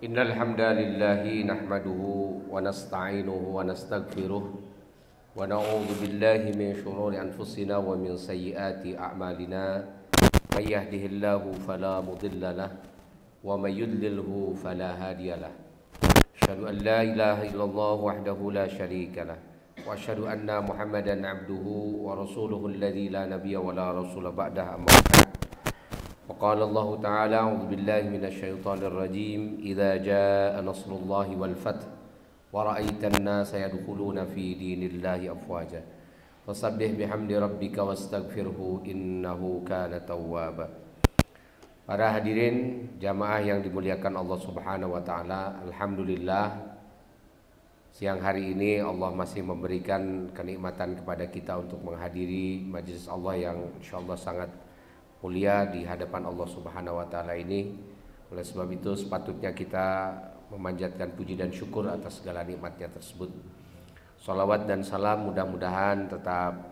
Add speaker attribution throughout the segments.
Speaker 1: Innal hamdalillahi nahmaduhu wa nasta'inuhu wa nastaghfiruh wa na'udzu billahi min shururi anfusina wa min sayyiati a'malina may yahdihillahu fala mudilla lahu wa may yudlilhu fala hadiya lahu. Asyhadu an la ilaha illallah wahdahu la syarika lahu wa asyhadu anna Muhammadan abduhu wa rasuluhu alladzi la nabiyya wa la rasula ba'dahu amma ba'd. وقال الله تعالى أعوذ بالله من الشيطان الرجيم إذا جاء نصر الله والفتح ورأيت الناس يدخلون في دين الله أفواجا فسبح بحمد ربك واستغفره إنه كان توابا. Para hadirin jamaah yang dimuliakan Allah Subhanahu wa taala, alhamdulillah siang hari ini Allah masih memberikan kenikmatan kepada kita untuk menghadiri majelis Allah yang insyaallah sangat mulia di hadapan Allah Subhanahu wa taala ini. Oleh sebab itu sepatutnya kita memanjatkan puji dan syukur atas segala nikmatnya tersebut. Salawat dan salam mudah-mudahan tetap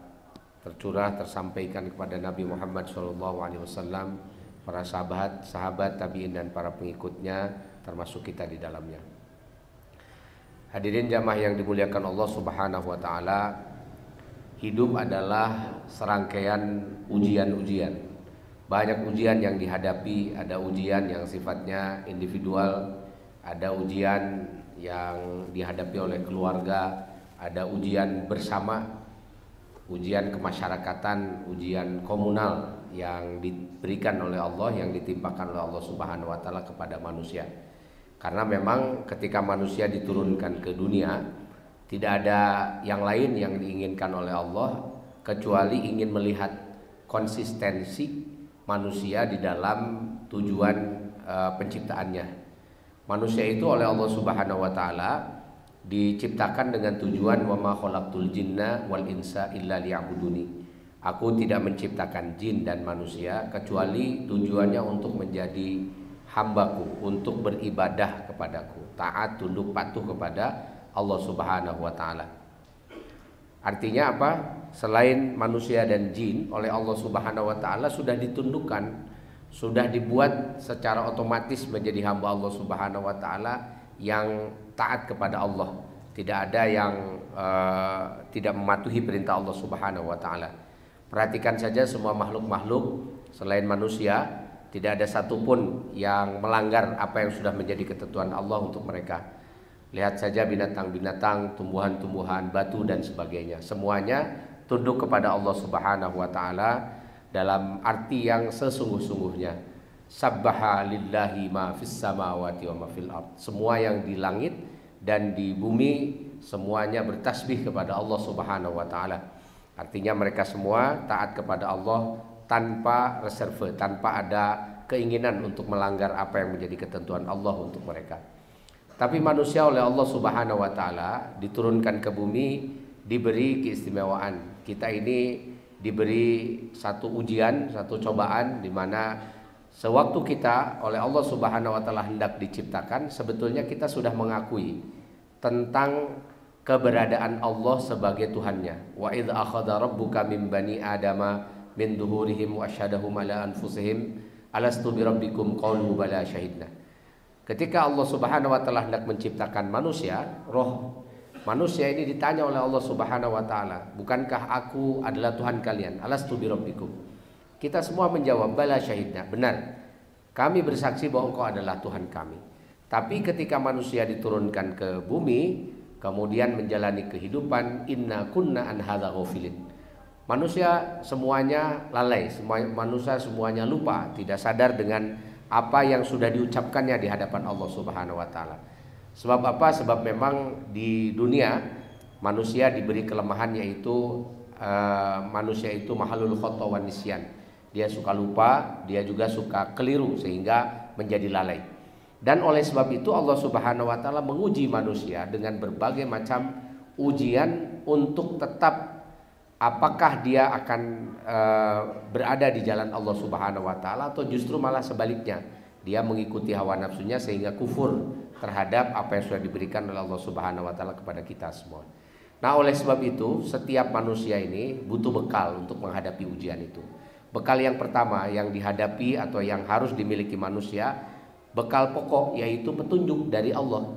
Speaker 1: tercurah tersampaikan kepada Nabi Muhammad SAW, para sahabat tabi'in dan para pengikutnya, termasuk kita di dalamnya. Hadirin jamaah yang dimuliakan Allah Subhanahu wa taala, hidup adalah serangkaian ujian-ujian. Banyak ujian yang dihadapi, ada ujian yang sifatnya individual, ada ujian yang dihadapi oleh keluarga, ada ujian bersama, ujian kemasyarakatan, ujian komunal yang diberikan oleh Allah, yang ditimpakan oleh Allah Subhanahu wa taala kepada manusia. Karena memang ketika manusia diturunkan ke dunia, tidak ada yang lain yang diinginkan oleh Allah kecuali ingin melihat konsistensi manusia di dalam tujuan penciptaannya. Manusia itu oleh Allah Subhanahu wa taala diciptakan dengan tujuan wa ma khalaqtul jinna wal insa illa liya'buduni. Aku tidak menciptakan jin dan manusia kecuali tujuannya untuk menjadi hambaku, untuk beribadah kepadaku, taat, tunduk, patuh kepada Allah Subhanahu wa taala. Artinya apa? Selain manusia dan jin oleh Allah Subhanahu wa taala sudah ditundukkan, sudah dibuat secara otomatis menjadi hamba Allah Subhanahu wa taala yang taat kepada Allah. Tidak ada yang tidak mematuhi perintah Allah Subhanahu wa taala. Perhatikan saja semua makhluk-makhluk selain manusia, tidak ada satupun yang melanggar apa yang sudah menjadi ketentuan Allah untuk mereka. Lihat saja binatang-binatang, tumbuhan-tumbuhan, batu dan sebagainya. Semuanya tunduk kepada Allah Subhanahu wa taala dalam arti yang sesungguh-sungguhnya. Sabbaha lillahi ma fis samawati wa ma fil ard. Semua yang di langit dan di bumi semuanya bertasbih kepada Allah Subhanahu wa taala. Artinya mereka semua taat kepada Allah tanpa reserve, tanpa ada keinginan untuk melanggar apa yang menjadi ketentuan Allah untuk mereka. Tapi manusia oleh Allah Subhanahu wa taala diturunkan ke bumi, diberi keistimewaan. Kita ini diberi satu ujian, satu cobaan, di mana sewaktu kita oleh Allah Subhanahu wa taala hendak diciptakan, sebetulnya kita sudah mengakui tentang keberadaan Allah sebagai Tuhannya. Wa idz akhadha rabbuka min bani adama min duhurihim wa asyhadahum ala anfusihim alastu birabbikum qalu bala syahidna. Ketika Allah Subhanahu wa taala hendak menciptakan manusia, roh manusia ini ditanya oleh Allah Subhanahu wa taala, "Bukankah aku adalah Tuhan kalian? Alastu birabbikum?" Kita semua menjawab, "Bala syahidna." Benar. Kami bersaksi bahwa Engkau adalah Tuhan kami. Tapi ketika manusia diturunkan ke bumi, kemudian menjalani kehidupan, inna kunna an hadza ghafilin. Manusia semuanya lalai, manusia semuanya lupa, tidak sadar dengan apa yang sudah diucapkannya di hadapan Allah Subhanahu wa taala. Sebab apa? Sebab memang di dunia manusia diberi kelemahan, yaitu manusia itu mahalul khata wan nisyan. Dia suka lupa, dia juga suka keliru sehingga menjadi lalai. Dan oleh sebab itu Allah Subhanahu wa taala menguji manusia dengan berbagai macam ujian untuk tetap apakah dia akan berada di jalan Allah Subhanahu wa taala atau justru malah sebaliknya, dia mengikuti hawa nafsunya sehingga kufur terhadap apa yang sudah diberikan oleh Allah Subhanahu wa taala kepada kita semua. Nah, oleh sebab itu setiap manusia ini butuh bekal untuk menghadapi ujian itu. Bekal yang pertama yang dihadapi atau yang harus dimiliki manusia, bekal pokok, yaitu petunjuk dari Allah.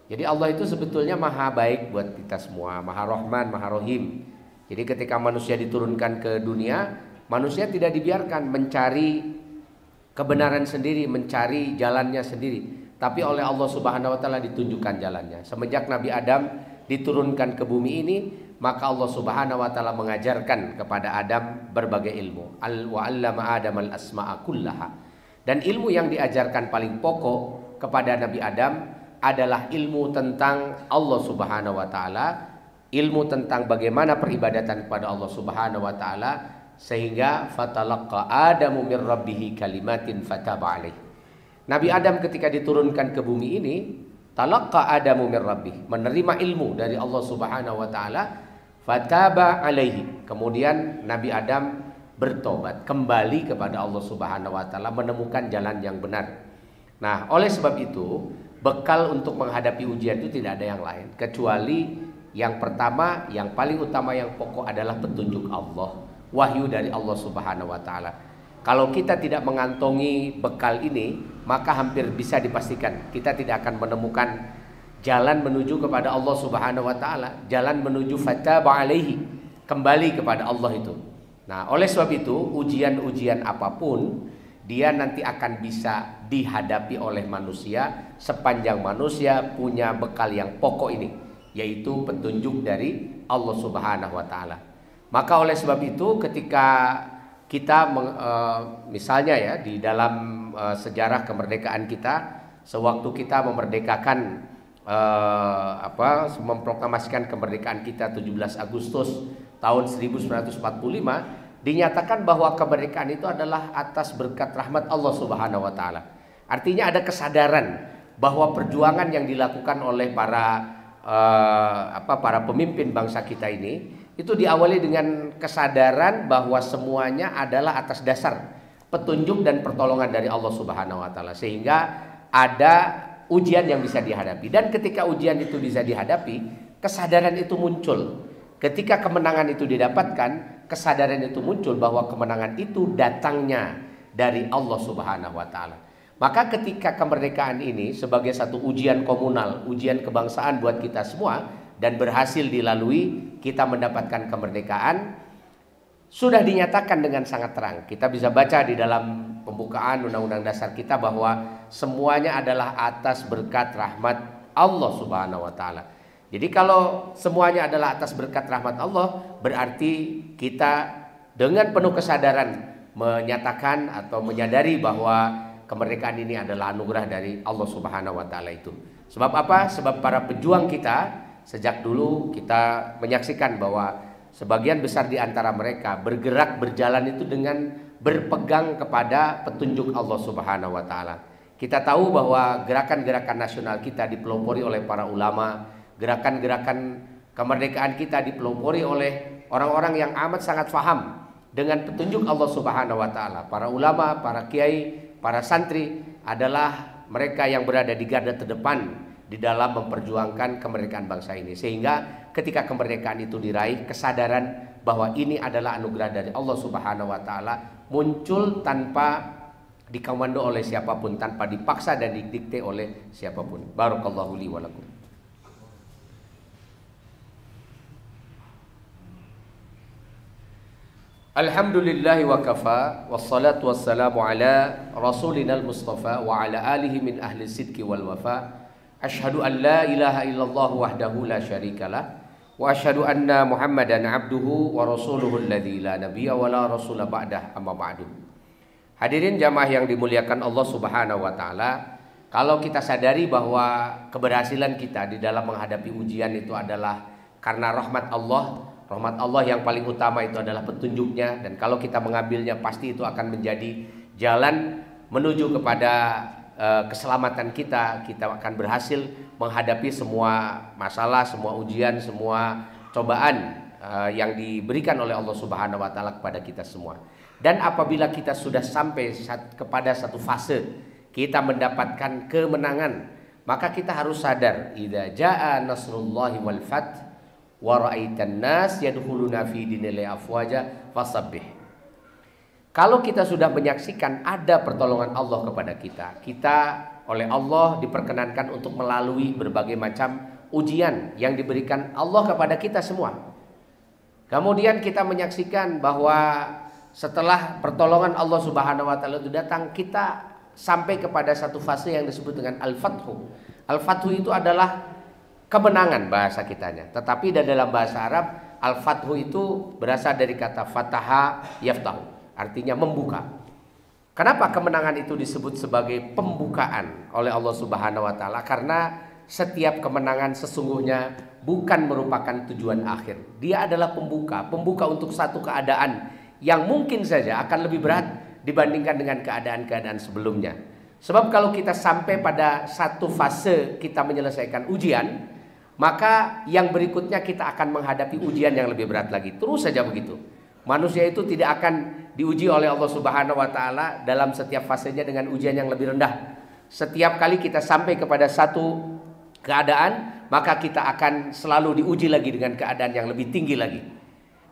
Speaker 1: Jadi Allah itu sebetulnya maha baik buat kita semua, maha rahman, maha rohim. Jadi ketika manusia diturunkan ke dunia, manusia tidak dibiarkan mencari kebenaran sendiri, mencari jalannya sendiri, tapi oleh Allah Subhanahu wa taala ditunjukkan jalannya. Semenjak Nabi Adam diturunkan ke bumi ini, maka Allah Subhanahu wa taala mengajarkan kepada Adam berbagai ilmu. Wa 'allama Adam al-asma'a kullaha. Dan ilmu yang diajarkan paling pokok kepada Nabi Adam adalah ilmu tentang Allah Subhanahu wa taala, ilmu tentang bagaimana peribadatan kepada Allah Subhanahu wa taala, sehingga fatalaqqa Adamu mir rabbih kalimatin fataba alaih. Nabi Adam ketika diturunkan ke bumi ini, talaqqa Adamu mir rabbih, menerima ilmu dari Allah Subhanahu wa taala, fataba alaihi. Kemudian Nabi Adam bertobat, kembali kepada Allah Subhanahu wa taala, menemukan jalan yang benar. Nah, oleh sebab itu, bekal untuk menghadapi ujian itu tidak ada yang lain kecuali yang pertama, yang paling utama, yang pokok adalah petunjuk Allah, wahyu dari Allah Subhanahu wa taala. Kalau kita tidak mengantongi bekal ini, maka hampir bisa dipastikan kita tidak akan menemukan jalan menuju kepada Allah Subhanahu wa taala, jalan menuju fataba alaihi, kembali kepada Allah itu. Nah, oleh sebab itu, ujian-ujian apapun dia nanti akan bisa dihadapi oleh manusia sepanjang manusia punya bekal yang pokok ini, yaitu petunjuk dari Allah Subhanahu wa taala. Maka oleh sebab itu, ketika kita misalnya ya di dalam sejarah kemerdekaan kita, sewaktu kita memerdekakan memproklamasikan kemerdekaan kita 17 Agustus tahun 1945, dinyatakan bahwa kemerdekaan itu adalah atas berkat rahmat Allah Subhanahu wa taala. Artinya ada kesadaran bahwa perjuangan yang dilakukan oleh para pemimpin bangsa kita ini itu diawali dengan kesadaran bahwa semuanya adalah atas dasar petunjuk dan pertolongan dari Allah Subhanahu wa taala, sehingga ada ujian yang bisa dihadapi. Dan ketika ujian itu bisa dihadapi, kesadaran itu muncul. Ketika kemenangan itu didapatkan, kesadaran itu muncul bahwa kemenangan itu datangnya dari Allah Subhanahu wa taala. Maka ketika kemerdekaan ini sebagai satu ujian komunal, ujian kebangsaan buat kita semua, dan berhasil dilalui, kita mendapatkan kemerdekaan, sudah dinyatakan dengan sangat terang. Kita bisa baca di dalam pembukaan Undang-Undang Dasar kita bahwa semuanya adalah atas berkat rahmat Allah Subhanahu wa taala. Jadi kalau semuanya adalah atas berkat rahmat Allah, berarti kita dengan penuh kesadaran menyatakan atau menyadari bahwa kemerdekaan ini adalah anugerah dari Allah Subhanahu wa taala itu. Sebab apa? Sebab para pejuang kita sejak dulu kita menyaksikan bahwa sebagian besar di antara mereka bergerak, berjalan itu dengan berpegang kepada petunjuk Allah Subhanahu wa taala. Kita tahu bahwa gerakan-gerakan nasional kita dipelopori oleh para ulama, gerakan-gerakan kemerdekaan kita dipelopori oleh orang-orang yang amat sangat faham dengan petunjuk Allah Subhanahu wa taala. Para ulama, para kiai, para santri adalah mereka yang berada di garda terdepan di dalam memperjuangkan kemerdekaan bangsa ini, sehingga ketika kemerdekaan itu diraih, kesadaran bahwa ini adalah anugerah dari Allah Subhanahu wa taala muncul tanpa dikomando oleh siapapun, tanpa dipaksa dan didikte oleh siapapun. Barakallahu li wa lakum. Alhamdulillahi wa kafa, wassalatu wassalamu ala rasulinal mustafa wa ala alihi min ahli sidki wal wafa. Asyhadu an la ilaha illallah wahdahu la syarikalah, wa asyhadu anna Muhammadan abduhu wa rasuluhu alladzi la nabiyya wa la rasula ba'dah, amma ba'du. Hadirin jamaah yang dimuliakan Allah Subhanahu wa taala, kalau kita sadari bahwa keberhasilan kita di dalam menghadapi ujian itu adalah karena rahmat Allah yang paling utama itu adalah petunjuknya, dan kalau kita mengambilnya pasti itu akan menjadi jalan menuju kepada keselamatan kita akan berhasil menghadapi semua masalah, semua ujian, semua cobaan yang diberikan oleh Allah Subhanahu wa taala kepada kita semua. Dan apabila kita sudah sampai kepada satu fase kita mendapatkan kemenangan, maka kita harus sadar, idza jaa nasrullahi wal fath wa ra'aitan nas yadkhuluna fi dinillahi afwaja fasabbih. Kalau kita sudah menyaksikan ada pertolongan Allah kepada kita, kita oleh Allah diperkenankan untuk melalui berbagai macam ujian yang diberikan Allah kepada kita semua. Kemudian kita menyaksikan bahwa setelah pertolongan Allah Subhanahu wa taala itu datang, kita sampai kepada satu fase yang disebut dengan al-fathu. Al-fathu itu adalah kemenangan bahasa kitanya. Tetapi dalam bahasa Arab, al-fathu itu berasal dari kata fataha yaftahu. Artinya membuka. Kenapa kemenangan itu disebut sebagai pembukaan oleh Allah Subhanahu wa taala? Karena setiap kemenangan sesungguhnya bukan merupakan tujuan akhir. Dia adalah pembuka, pembuka untuk satu keadaan yang mungkin saja akan lebih berat dibandingkan dengan keadaan-keadaan sebelumnya. Sebab kalau kita sampai pada satu fase kita menyelesaikan ujian, maka yang berikutnya kita akan menghadapi ujian yang lebih berat lagi. Terus saja begitu. Manusia itu tidak akan diuji oleh Allah Subhanahu wa taala dalam setiap fasenya dengan ujian yang lebih rendah. Setiap kali kita sampai kepada satu keadaan, maka kita akan selalu diuji lagi dengan keadaan yang lebih tinggi lagi.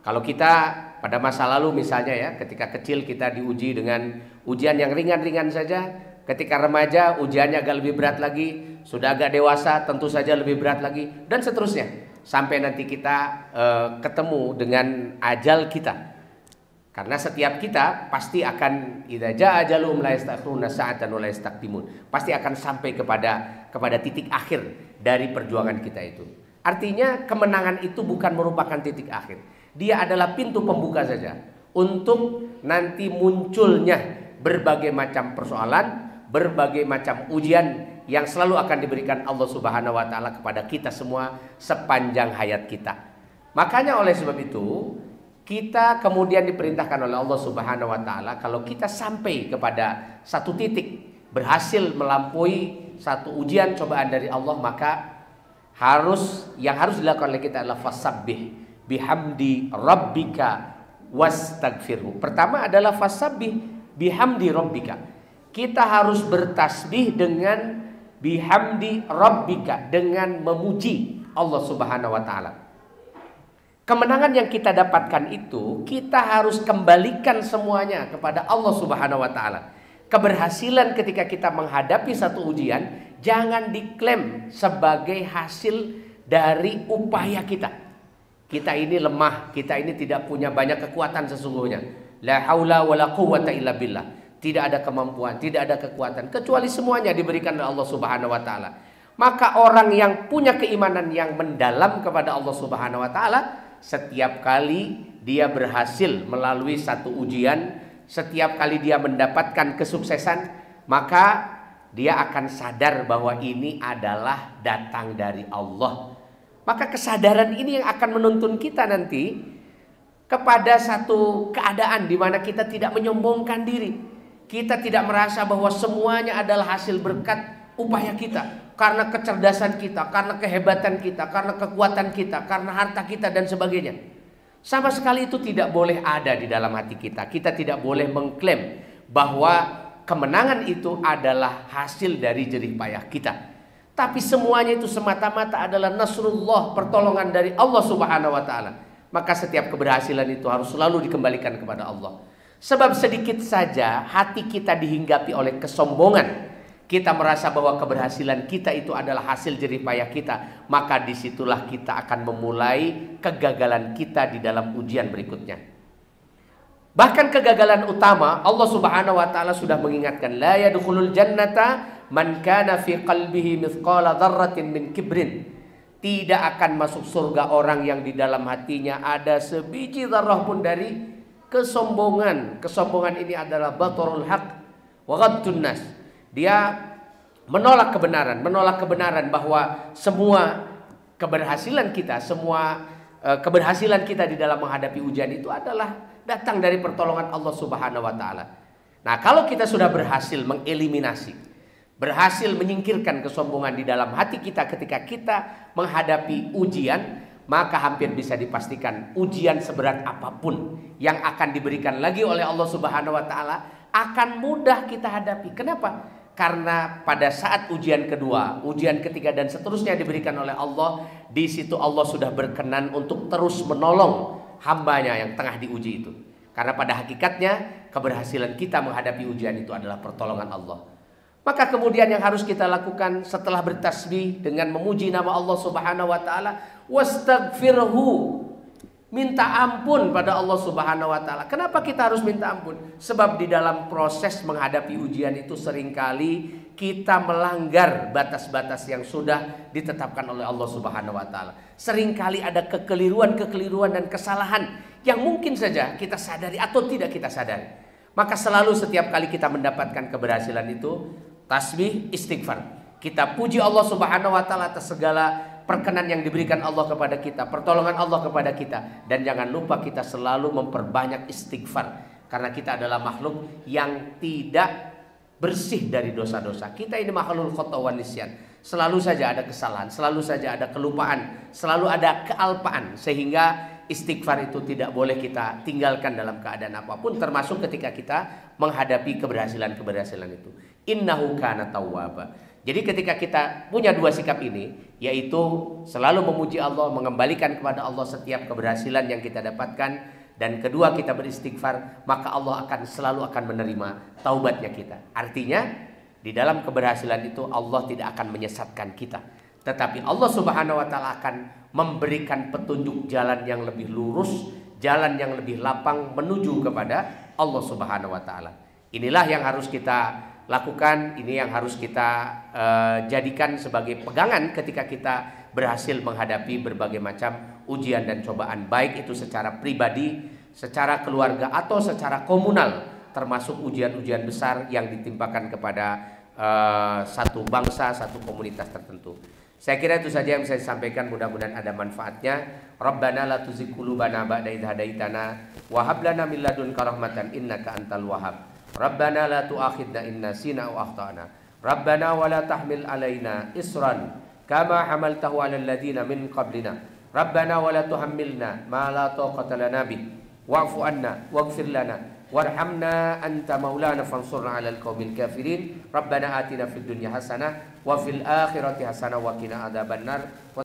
Speaker 1: Kalau kita pada masa lalu misalnya ya, ketika kecil kita diuji dengan ujian yang ringan-ringan saja, ketika remaja ujiannya agak lebih berat lagi, sudah agak dewasa tentu saja lebih berat lagi, dan seterusnya. Sampai nanti kita ketemu dengan ajal kita. Karena setiap kita pasti akan idza jaa ajaluhum la yastakhiruna sa'atan wa la yastaqdimun. Pasti akan sampai kepada titik akhir dari perjuangan kita itu. Artinya kemenangan itu bukan merupakan titik akhir. Dia adalah pintu pembuka saja untuk nanti munculnya berbagai macam persoalan, berbagai macam ujian yang selalu akan diberikan Allah Subhanahu wa taala kepada kita semua sepanjang hayat kita. Makanya oleh sebab itu kita kemudian diperintahkan oleh Allah Subhanahu wa taala, kalau kita sampai kepada satu titik berhasil melampaui satu ujian cobaan dari Allah, maka yang harus dilakukan oleh kita adalah fasabbih bihamdi rabbika wastagfirhu. Pertama adalah fasabbih bihamdi rabbika. Kita harus bertasbih dengan bihamdi rabbika, dengan memuji Allah Subhanahu wa taala. Kemenangan yang kita dapatkan itu kita harus kembalikan semuanya kepada Allah Subhanahu wa taala. Keberhasilan ketika kita menghadapi satu ujian jangan diklaim sebagai hasil dari upaya kita. Kita ini lemah, kita ini tidak punya banyak kekuatan sesungguhnya. La haula wala quwwata illa billah. Tidak ada kemampuan, tidak ada kekuatan, kecuali semuanya diberikan oleh Allah Subhanahu wa taala. Maka orang yang punya keimanan yang mendalam kepada Allah Subhanahu wa taala, setiap kali dia berhasil melalui satu ujian, setiap kali dia mendapatkan kesuksesan, maka dia akan sadar bahwa ini adalah datang dari Allah. Maka kesadaran ini yang akan menuntun kita nanti kepada satu keadaan di mana kita tidak menyombongkan diri. Kita tidak merasa bahwa semuanya adalah hasil berkat upaya kita, karena kecerdasan kita, karena kehebatan kita, karena kekuatan kita, karena harta kita dan sebagainya. Sama sekali itu tidak boleh ada di dalam hati kita. Kita tidak boleh mengklaim bahwa kemenangan itu adalah hasil dari jerih payah kita. Tapi semuanya itu semata-mata adalah nasrullah, pertolongan dari Allah Subhanahu wa taala. Maka setiap keberhasilan itu harus selalu dikembalikan kepada Allah. Sebab sedikit saja hati kita dihinggapi oleh kesombongan, kita merasa bahwa keberhasilan kita itu adalah hasil jerih payah kita, maka disitulah kita akan memulai kegagalan kita di dalam ujian berikutnya. Bahkan kegagalan utama Allah Subhanahu wa taala sudah mengingatkan, la yadkhulul jannata man kana fi qalbihi mithqala dzarratin min kibrin. Tidak akan masuk surga orang yang di dalam hatinya ada sebiji zarrah pun dari kesombongan. Kesombongan ini adalah batarul haq wa ghaddun nas. Dia menolak kebenaran bahwa semua keberhasilan kita, keberhasilan kita di dalam menghadapi ujian itu adalah datang dari pertolongan Allah Subhanahu wa taala. Nah, kalau kita sudah berhasil mengeliminasi, berhasil menyingkirkan kesombongan di dalam hati kita ketika kita menghadapi ujian, maka hampir bisa dipastikan ujian seberat apapun yang akan diberikan lagi oleh Allah Subhanahu wa taala akan mudah kita hadapi. Kenapa? Karena pada saat ujian kedua, ujian ketiga dan seterusnya diberikan oleh Allah, di situ Allah sudah berkenan untuk terus menolong hambanya yang tengah diuji itu. Karena pada hakikatnya keberhasilan kita menghadapi ujian itu adalah pertolongan Allah. Maka kemudian yang harus kita lakukan setelah bertasbih dengan memuji nama Allah Subhanahu wa taala, wastaghfirhu. Minta ampun pada Allah Subhanahu wa taala. Kenapa kita harus minta ampun? Sebab di dalam proses menghadapi ujian itu seringkali kita melanggar batas-batas yang sudah ditetapkan oleh Allah Subhanahu wa taala. Seringkali ada kekeliruan-kekeliruan dan kesalahan yang mungkin saja kita sadari atau tidak kita sadari. Maka selalu setiap kali kita mendapatkan keberhasilan itu, tasbih, istighfar. Kita puji Allah Subhanahu wa taala atas segala perkenan yang diberikan Allah kepada kita, pertolongan Allah kepada kita. Dan jangan lupa kita selalu memperbanyak istighfar, karena kita adalah makhluk yang tidak bersih dari dosa-dosa. Kita ini makhluk khata wa nisyan. Selalu saja ada kesalahan, selalu saja ada kelupaan, selalu ada kealpaan. Sehingga istighfar itu tidak boleh kita tinggalkan dalam keadaan apapun, termasuk ketika kita menghadapi keberhasilan-keberhasilan itu. Innahu kana tawwaba. Jadi ketika kita punya dua sikap ini, yaitu selalu memuji Allah, mengembalikan kepada Allah setiap keberhasilan yang kita dapatkan, dan kedua kita beristighfar, maka Allah akan selalu menerima taubatnya kita. Artinya di dalam keberhasilan itu Allah tidak akan menyesatkan kita, tetapi Allah Subhanahu wa taala akan memberikan petunjuk jalan yang lebih lurus, jalan yang lebih lapang menuju kepada Allah Subhanahu wa taala. Inilah yang harus kita lakukan, ini yang harus kita jadikan sebagai pegangan ketika kita berhasil menghadapi berbagai macam ujian dan cobaan, baik itu secara pribadi, secara keluarga, atau secara komunal, termasuk ujian-ujian besar yang ditimpakan kepada satu bangsa, satu komunitas tertentu. Saya kira itu saja yang bisa disampaikan, mudah-mudahan ada manfaatnya. Rabbana la tuzigh qulubana ba'da idh hadaitana wa hab lana min ladunka rahmatan innaka antal wahhab. Rabbana la tu'akhidna in nasina aw akhtana. Rabbana wa la tahmil alaina isran kama hamaltahu 'alal ladzina min qablina. Rabbana wa la tuhammilna ma la taqata lana bih. Wa'fu 'anna waghfir lana warhamna anta maulana fansurna 'alal qaumil kafirin. Rabbana atina fid dunya hasanah wa fil akhirati hasanah wa qina adzabannar.